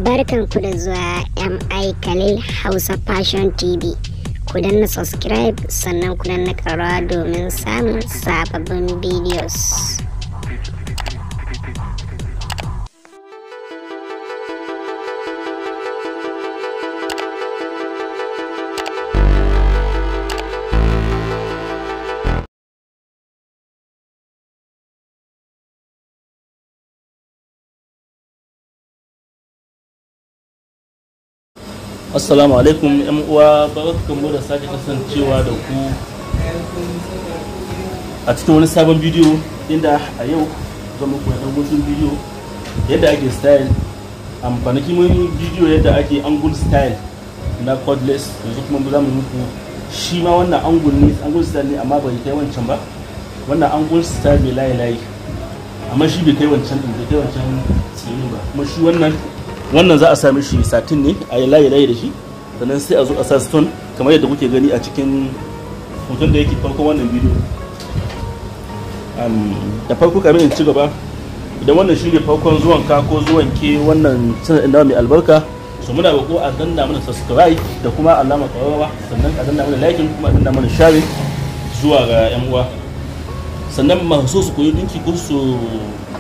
Barkanku da zuwa MI Khalil Hausa Fashion TV. Ku danna subscribe sannan ku danna ƙararrawa domin samun sababbin videos. Assalamu alaikum yan uwa, barkanmu da sake kasancewa da ku a cikin wani sabon bidiyo, inda a yau zan muku da gutun bidiyo yadda ake style. Kwanaki mun bidiyo yadda ake angle style na cordless, yanzu kuma za mu muku shi ma wannan angle style ne, amma bai kai wancan ba. Wannan angle style mai layi amma shi bai kai wancan tsini ba. Kuma shi wannan za a sami shi satin ne, a yi layi da shi, sannan sai a zo a sa stone kamar yadda kuke gani a cikin hoton da yake farko wannan bidiyo. Da farko kamar in ci gaba, idan wannan shi ne farkon zuwan ka ko zuwan ke wannan channel inda mai albarka, so muna roƙo a danna mana subscribe da kuma alama ƙararrawa, sannan a danna mana like kuma a danna mana share zuwa ga yan uwa. Sannan masu so su koyi dinki ko su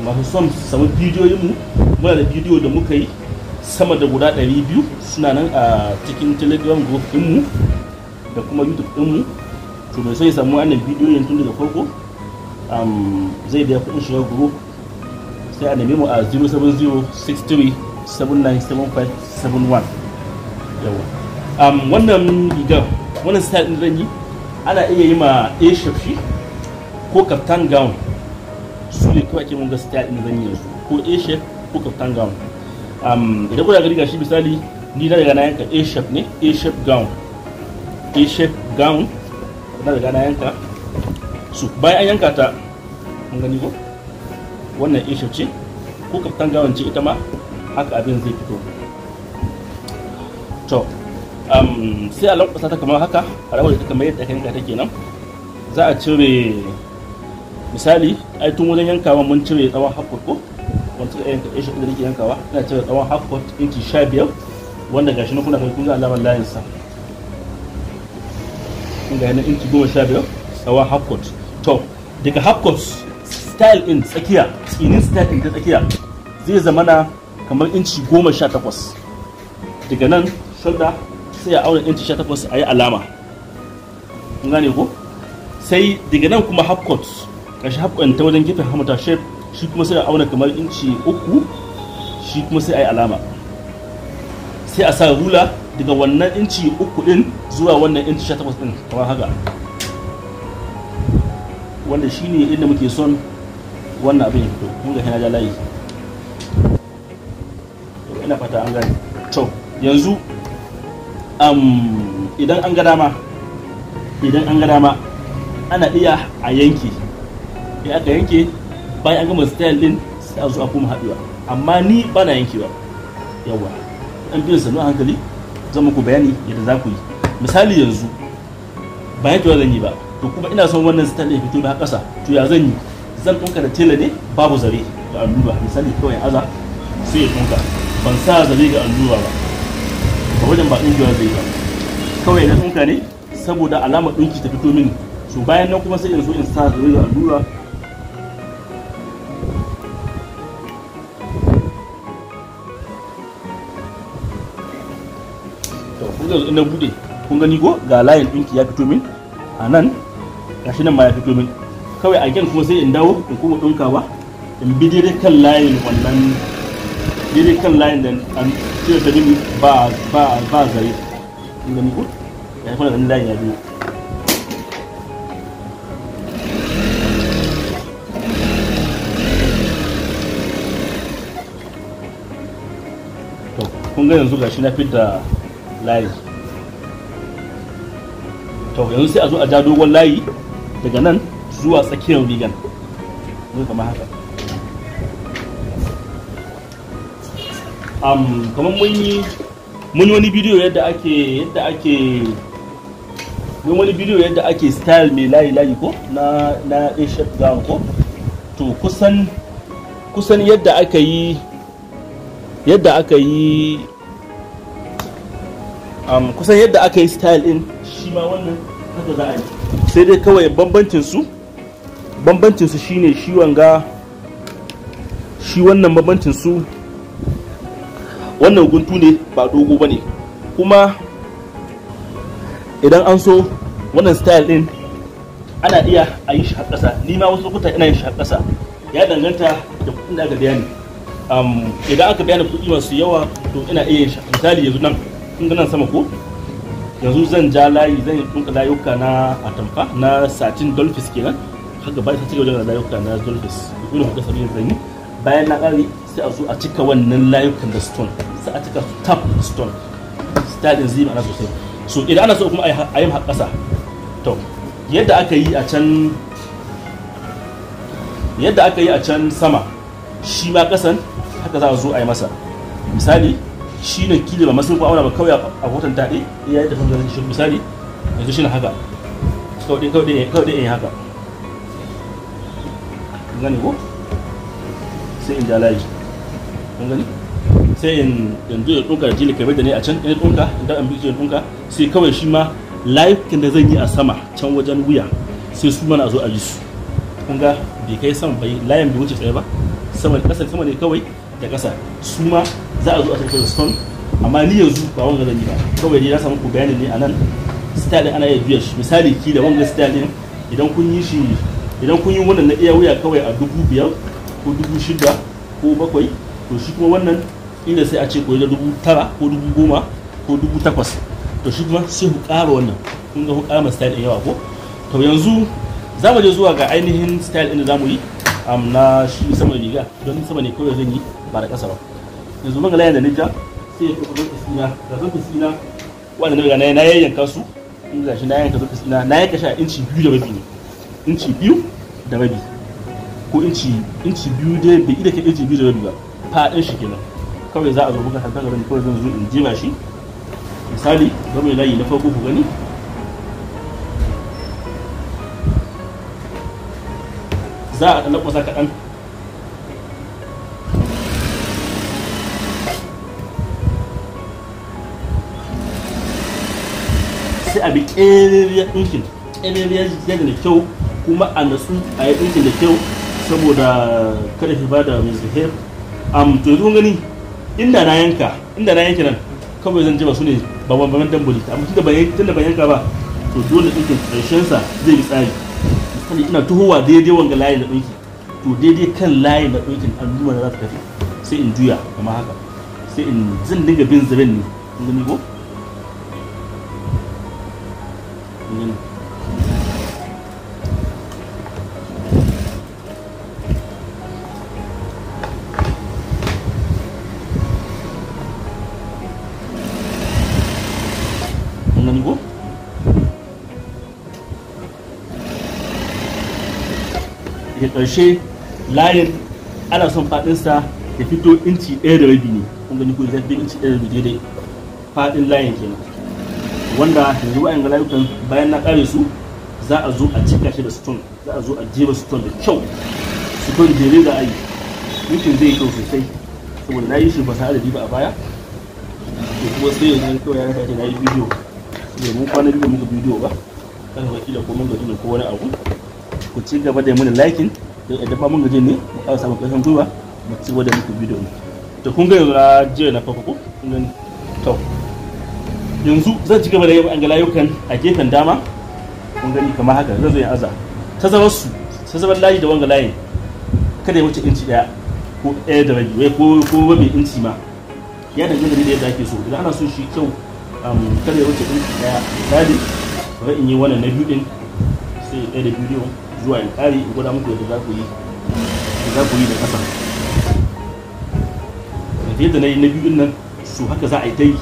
masu son su samu bidiyoyinmu, muna da bidiyo da muka yi sama da guda 200 suna nan a cikin telegram group ɗinmu da kuma youtube ɗinmu. To mai so ya samu wannan bidiyoyin tun daga farko, zai da kuɗin shiga group, sai a neme mu a 07063797571. yawa wannan rigar, wannan style ɗin zan yi, ana iya yi ma a-shape shi ko kaftan gown, su ne kawai ake mun ga style ɗin zan yi yanzu, ko a-shape ko kaftan gown. Idan kuna gani gashi misali, ni na daga na yanka a-shape ne, a-shape gown na daga na yanka su. Bayan an yanka ta, kun gani ko wannan a-shape ce ko kaftan gown ce, ita ma haka abin zai fito. To sai a lankwasa ta kamar haka, a rawar ta kamar yadda aka yanka ta kenan. Za a cire misali, ai tun wajen yankawa mun cire tsawon haƙƙo ko wanda suka yanka a-shape da nake yankawa, ina cire tsawon haƙƙo inci 15, wanda gashi na kuna kai kun ga alamar layin sa, kun ga yana inci 15 tsawon haƙƙo. To daga haƙƙo style in tsakiya, tsinin style in ta tsakiya zai zama na kamar inci 18. daga nan shoulder sai a auna inci 18 a yi alama, kun gane ko. Sai daga nan kuma haƙƙo kashi haƙƙon ta wajen gefen hamata shape, shi kuma sai a auna kamar inci 3, shi kuma sai a yi alama. Sai a sa rula daga wannan inci 3 din zuwa wannan inci 18 din kamar haka, wanda shi ne inda muke son wannan abin ya fito. Mun ga hina ja layi, ina fata an gane. To yanzu idan an ga dama ana iya a yanke. Ya aka yanke, bayan an gama style din sai a zo a kuma haɗuwa, amma ni ba na yankewa. yawa an biyan sanu a hankali, zan muku bayani yadda za ku yi. Misali yanzu ba yankewa zan yi ba, to kuma ina son wannan style ya fito na ƙasa, to ya zan yi? Zan ɗunka da tela ne babu zare ga allura, misali kawai aza sai ya ɗunka, ban sa zare ga allura ba wajen ba ɗunkewa zai ba, kawai na ɗunka ne saboda alamar ɗunki ta fito mini. So bayan nan kuma sai in so in sa zare ga allura, yanzu ina bude, kun gani ko ga layin ɗinki ya fito min a nan, gashi nan ma ya fito min. Kawai a gen kuma sai in dawo in kuma ɗinkawa, in bi daidai kan layin wannan, daidai kan layin da an cire ta mini ba zare, kun gani ko ya fara ɗan layin ya biyo. To kun ga yanzu gashi na fitar layi. To yanzu sai a zo a ja dogon layi daga nan zuwa tsakiyar rigan, ne kamar haka. Kamar mun yi wani bidiyo yadda ake style mai layi ko na a-shape gown ko. To kusan yadda aka yi yadda aka yi kusan yadda aka yi style din shi ma wannan haka za a yi, sai dai kawai bambancin su shine shi wanga shi wannan bambancin su wannan guntu ne ba dogo bane, kuma idan an so wannan style din ana iya a yi shi har ƙasa. Ni ma wasu lokuta ina yin shi har ƙasa, ya danganta da kuɗin da aka biya ni. Idan aka biya ni kuɗi masu yawa to ina iya yin shi. Misali yanzu nan kun ga nan sama ko, yanzu zan ja layi, zan yi ɗinka layuka na atamfa na satin dolphins kenan, haka ba ta cika wajen layuka na dolphins irin haka sabbin zan yi. Bayan na ƙare sai a zo a cika wannan layukan da stone, sai a cika su tap stone, style din zai ma'ana sosai. So idan ana so kuma a yi har ƙasa, to yadda aka yi a can sama shi ma ƙasan haka za a zo a yi masa. Misali shi ne kila ba masu auna ba, kawai a hoton taɗe ya yi tafi da shi. Misali yanzu shi ne haka, kawai ɗaya haka gani ko, sai in ja layi kun gani, sai in yanzu ya ɗunka da jili kamar da ne a can in ɗunka in da an bi in ɗunka, sai kawai shi ma layukan da zan yi a sama can wajen wuya sai su mana a zo a yi su. Kun ga bai kai sama bai, layin bai wuce tsaye ba, sama da ƙasa, sama ne kawai da ƙasa, su ma za a zo a tafi da stone. Amma ni yanzu ba wanga zan yi ba, kawai dai na samu ku bayani ne a nan. Style din ana iya juya shi. Misali ki da wanga style din idan kun yi wannan na iya wuya kawai a 5,000 ko 6,000 ko 7,000, to shi kuma wannan inda sai a ce koyi da 9,000 ko 10,000 ko 8,000, to shi kuma sai ku ƙara wannan. Kun ga ku ƙara style din yawa ko. To yanzu za mu je zuwa ga ainihin style din da za mu yi na shi sama riga, don sama ne kawai zan yi ba da ƙasa ba. Yanzu ban ga layin da nija sai ya kafa zurfi na wanda na riga na yayyanka su. In ga shi na yanka zurfi na yanka shi a inci 2.5 ne, inci 2.5 ko inci 2 dai bai ida ke inci 2.5 ba, faɗin shi kenan. Kawai za a zo buga har daga nan, kawai zan zo in jima shi. Misali zama yi layi na farko ku gani, za a ɗan lakwasa kaɗan, sai a bi ƙerariyar ɗinkin, ƙerariyar yadda da kyau, kuma a natsu a yi ɗinkin da kyau saboda kada shi ba da misbehave. To yanzu kun gani inda na yanka nan kawai zan jima su ne babban dambuli, amma tun da ban yanka ba to dole ɗinkin ƙarshensa zai yi tsari. Misali ina tuhowa daidai wanga layin da ɗinki, to daidai kan layin da ɗinkin alluma da za ta tafi sai in juya kamar haka, sai in zan dinga bin zaren ne. Kun gani ko? Da ƙarshe layin ana son faɗinsa ya fito inci 1.5 ne. Kun gani ko zai fi inci 1.5 daidai faɗin layin kenan, wanda yanzu wa'yan ga layukan bayan na ƙare su za a zo a cika shi da stone, za a zo a jeba stone da kyau, stone jere da ayi yankin zai kyau sosai saboda na yi shi ba tare da ba a baya. To kuma sai yanzu kawai ya rasa na yi bidiyo, mun kwana biyu muka bidiyo ba, kan wakila ko mun gaji ko wani abu. Ku ci gaba da muni liking, don idan ba mun gaji ne mu ƙara samun ƙarfin gwiwa mu ci gaba da muku bidiyo ne. To kun ga yanzu na jiya na farko ko kun gani. To yanzu zan ci gaba da yin layukan a gefen dama. Kun gani kamar haka zan zo yin aza tazarar layi da wanga layin kada ya wuce inci 1 ko 1.5 ko mai inci ma, ya danganta da yadda ake so. Idan ana so shi kyau kada ya wuce inci 1. Misali bari in yi wannan na biyu din, sai ɗaya da bidiyo zuwa in ƙari in gwada muku yadda za ku yi da ƙasa. Da yadda na yi na biyu din nan su haka za a yi ta yi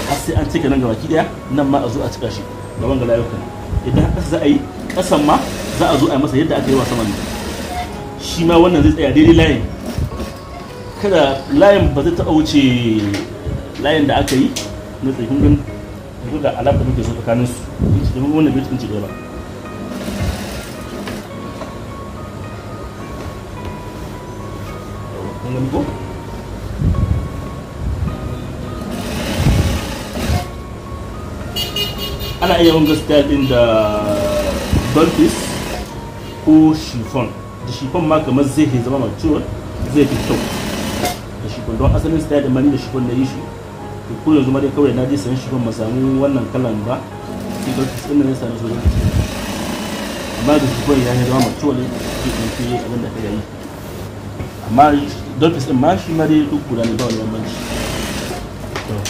har sai an cika nan gabaki ɗaya, nan ma a zo a cika shi ga wanga layukan. Idan ƙasa za a yi, ƙasan ma za a zo a yi masa yadda aka yi wa saman. Shi ma wannan zai tsaya daidai layin, kada layin ba zai taɓa wuce layin da aka yi na tsakin gan yanzu da alaƙa da muke so tsakanin su, da wannan bai cikin ɗaya ba. ana iya wanga style din da dolphis ko chiffon. Da chiffon ma kamar zai zama mature, zai fi kyau da chiffon, don asalin style din mani da chiffon na yi shi. Ko yanzu ma dai kawai na je sayan chiffon ma samu wannan kalan ba, sai dolphis din ne sai na so. Amma da chiffon ya zama mature ne, zai fi abin da ka yi. Amma dolphis din ma shi ma dai duk guda ne ba wani bambanci.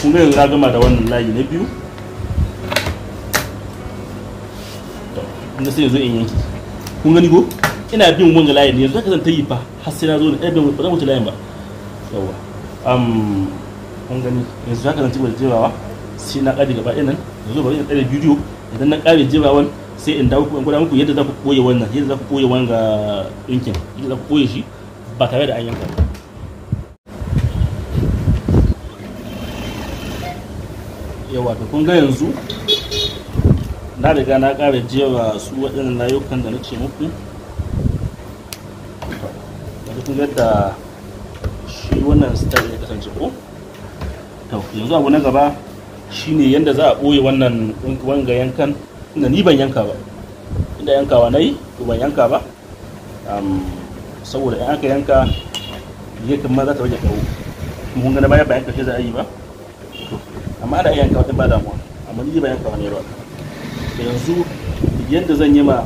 Kun ga yanzu na gama da wannan layi na biyu. Inda sai yanzu in yanki. Kun gani ko ina bin wanga layin ne, yanzu haka zan ta yi fa har sai na zo na ɗaya ba zan wuce layin ba. Yawa kun gani yanzu haka zan ci gaba da jebawa sai na ƙare gaba ɗaya nan. Yanzu bari in ɗaya bidiyo, idan na ƙare jebawan sai in dawo in gwada muku yadda za ku ɓoye wannan, yadda za ku ɓoye wanga ɗinkin, yadda za ku ɓoye shi ba tare da an yanka ba. Yawa to kun ga yanzu na riga na ƙara jewa su waɗannan layukan da na ce muku. Yanzu kun yadda shi wannan style ya kasance ko. To yanzu abu na gaba shine yadda za a ɓoye wannan wanga yankan, inda ni ban yanka ba, inda yankawa na yi to ban yanka ba, saboda in aka yanka yakan ma za ta waje kawo. Kun ga na baya ba yanka shi za a yi ba, amma ana iya yanka wata ba damuwa, amma ni ba yanka wani ba. Da yanzu yadda zan yi ma,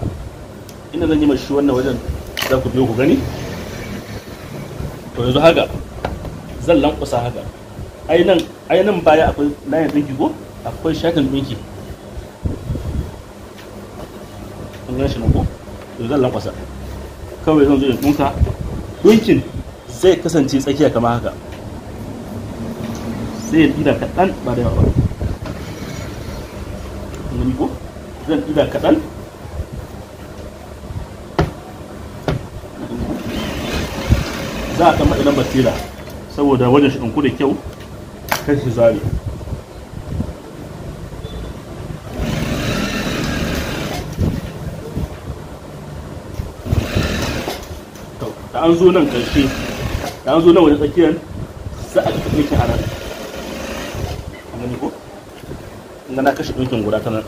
inda zan yi ma shi wannan wajen za ku biyo ku gani. To yanzu haka zan lankwasa haka, ai nan baya akwai layin ɗinki ko akwai shatin ɗinki, kun gan shi nan ko. To zan lankwasa kawai, zan zo in ɗinka, ɗinkin zai kasance tsakiya kamar haka, sai ya ɗida kaɗan ba da yawa ba. Kun ko zan ɗida kaɗan, za a kama idan basira saboda wajen shi ɗinku da kyau kan shi zare. Da an zo nan ƙarshe, da an zo nan wajen tsakiyar za a kashe ɗinkin a nan. Kun gani ko? Kun gana kashe ɗinkin guda ta nan.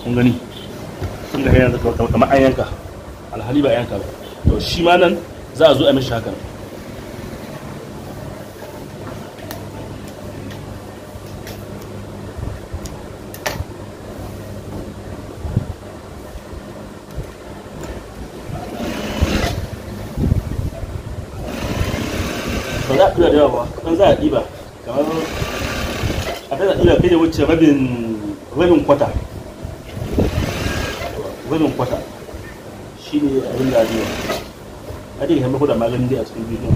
Kun gani? Kun ga yanzu kamar an yanka, alhali ba a yanka ba. To shi ma nan za a zo a mishi haka. Ba za a tura da yawa ba, kan za a ɗiba kamar a kan ɗiba kai da wuce rabin kwata. Rabin kwata shi ne abin da a ɗiba. A ɗiga hamar da maganin dai a cikin bidiyon.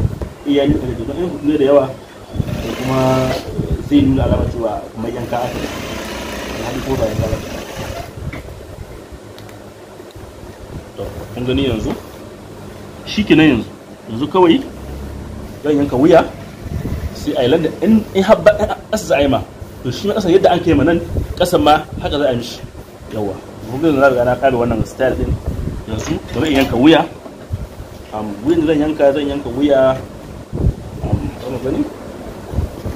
Iya yi da don in hudu da yawa da kuma zai nuna alama cewa kamar yanka aka yi. Hali ko ba yanka ba. To, kun gani yanzu? Shi kenan yanzu kawai zan yanka wuya sai a yi landa in haɓa ƙasa za a yi ma, to shi ma ƙasa yadda an kai ma nan ƙasan ma haka za a yi mishi. Yawa bugun da na riga na ƙara wannan style din. Yanzu da zan yanka wuya, wuyan da zan yanka wuya, kama gani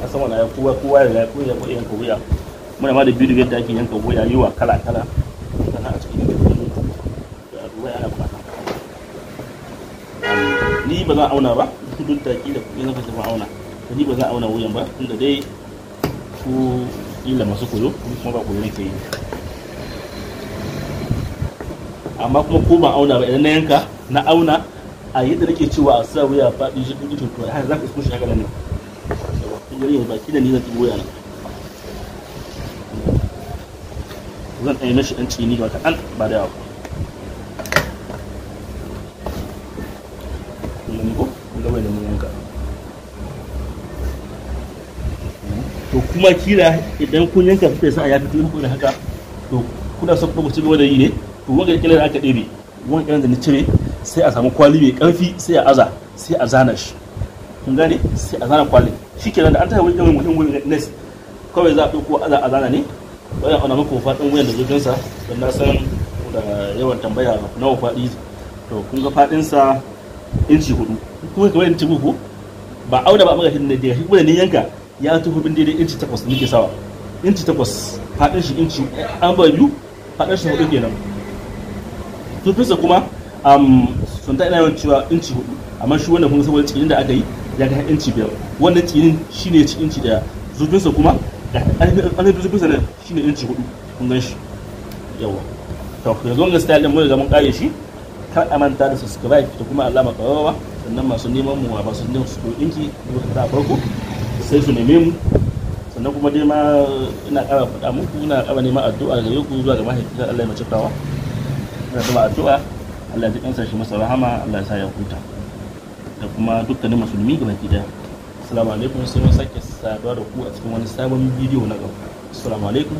a sama na kowa ya yanka wuya. Muna ma da bidiyo yadda ake yanka wuya yiwa kala sannan a cikin wuya ana bukata. Ni ba zan auna ba, duk da kila kuɗi na fasa auna, to ni ba zan auna wuyan ba, tunda dai ku kila masu koyo kuma ba koyo ne ke yi. Amma kuma ko ba auna ba, idan na yanka na auna a yadda nake cewa a sa wuya faɗi shi ɗin to haka za ku isko shi haka nan ne. Kun gani yanzu baki da ni zan wuya na, zan ɗaya mashi ɗan cini ba kaɗan ba da yawa. Gaba da mun yanka. To kuma kila idan kun yanka kuka sa ya fito muku da haka, to kuna son ku ci gaba da yi ne, to wanga kila da aka ɗebe wani kiran da ni cire sai a samu kwali mai ƙarfi sai a aza, sai a zana shi. Kun gane? Sai a zana kwali. Shikenan da an tafi wani mutum wani nes kawai za a ɗauko a zana ne. Bayan ana muku faɗin wuyan da zurfinsa, don na san da yawan tambaya nawa faɗi. To kun ga faɗinsa inci 4. Kuma kamar inci buku ba auna ba magashi da daga shi kuma da ni yanka ya tuhu bin daidai inci 8 nake sawa. inci 8, faɗin shi inci an ba biyu, faɗin shi 4 kenan. Zurfinsa kuma sun ta ina yawan cewa inci 4, amma shi wannan kun saboda tsinin da aka yi ya ga inci 5. Wannan tsinin shine ci inci 1. Zurfinsa kuma an zurfinsa ne shine inci 4, kun gan shi yawa. To yanzu wannan style din mun ga mun kare shi. Kar a manta da subscribe da kuma alama ƙararrawa, sannan masu neman mu ba su neman su ɗinki da farko sai su neme mu. Sannan kuma dai ma ina ƙara faɗa muku, ina ƙara neman addu'a daga yau zuwa ga mahaifin Allah ya mace kawa. Ina kuma addu'a Allah ya kansa shi masa rahama, Allah ya sa ya huta, da kuma dukkanin musulmi gaba ɗaya. Assalamu alaikum, sai mun sake saduwa da ku a cikin wani sabon bidiyo na gaba. Assalamu alaikum.